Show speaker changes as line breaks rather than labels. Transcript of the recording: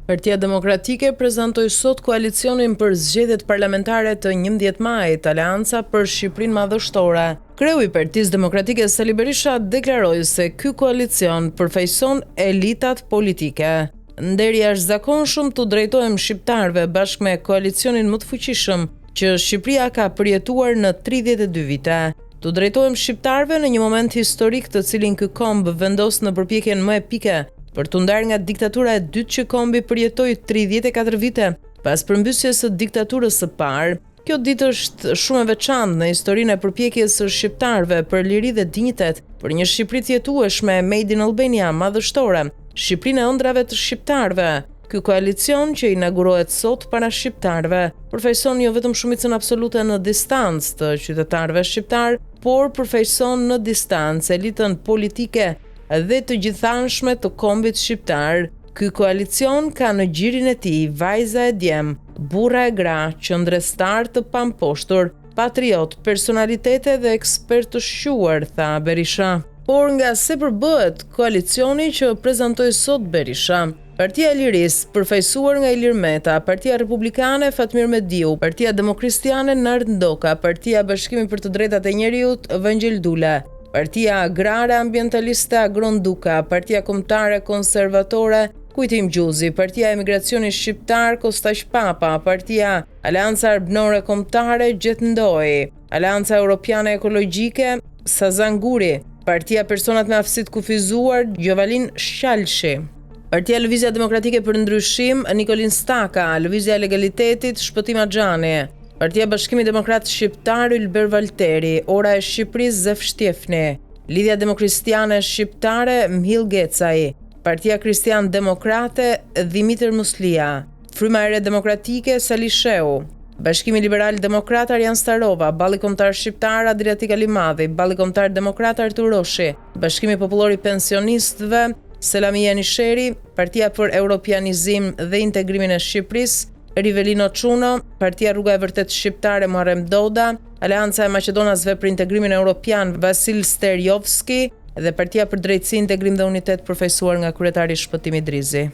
Partia Demokratike prezantoi sot koalicionin për zgjedhjet parlamentare të 11 majit, Aleanca për Shqipërinë Madhështore. Kreu i Partisë Demokratike Sali Berisha deklaroi se ky koalicion përfaqëson elitat politike. Nderi jashtëzakonshëm tu drejtohem shqiptarëve bashkë me koalicionin më të fuqishëm që Shqipëria ka përjetuar në 32 vite. Tu drejtohem shqiptarëve në një moment historik të cilin ky komb vendos në përpjekjen më epike për t'u ndarë nga diktatura e dytë që kombi përjetoi 34 vite pas përmbysjes së diktaturës së parë. Kjo ditë është shumë e veçantë në historinë e përpjekjes së shqiptarëve për liri dhe dinjitet, për një Shqipëri të jetueshme, Made in Albania, madhështore, Shqipërinë e ëndrave të shqiptarëve. Ky koalicion që inaugurohet sot para shqiptarëve përfaqëson jo vetëm shumicën absolute në distancë të qytetarëve shqiptar, por përfaqëson në distancë elitën politike dhe të gjithanshme të kombit shqiptar. Ky koalicion ka në gjirin e tij vajza e djem, burra e gra, qëndrestar të pamposhtur, patriot, personalitete dhe ekspert të shquar, tha Berisha. Por nga se përbëhet koalicioni që prezantoi sot Berisha, Partia e Lirisë, përfaqësuar nga Ilir Meta, Partia Republikane Fatmir Mediu, Partia Demokristiane Nart Ndoka, Partia Bashkimi për të Drejtat e Njerëzit Vangel Dula, Partia Agrare Ambientaliste Agron Duka, Partia Kombëtare Konservatore Kujtim Gjuzi, Partia Emigracionit Shqiptar Kostaq Papa, Partia Aleanca Arbënore Kombëtare Gjet Ndoi, Aleanca Europiane Ekologjike Sazan Guri, Partia Personat me Aftësi të Kufizuar Gjovalin Shalshi, Partia Lëvizja Demokratike për Ndryshim Nikolin Staka, Lëvizja e Legalitetit Shpëtim Axhani, Partia Bashkimi Demokrat Shqiptar Ylber Valteri, Ora e Shqipërisë Zef Shtjefni, Lidhja Demokristiane Shqiptare Mhill Gecaj, Partia Kristian Demokrate Dimitër Muslia, Fryma e Re Demokratike Sali Sheu, Bashkimi Liberal Demokrat Arjan Starova, Balli Kombëtar Shqiptar Adriatik Alimadhi, Balli Kombëtar Demokrat Artur Roshi, Bashkimi Popullor i Pensionistëve Selami Janisheri, Partia për Europianizim dhe Integrimin e Shqipërisë Rivelino Çuno, Partia Rruga e Vërtet Shqiptare Muharrem Doda, Aleanca e Maqedonasve për Integrimin Europian Vasil Sterjovski dhe Partia për Drejtësi, Integrim dhe Unitet përfaqësuar nga kryetari Shpëtim Idrizi.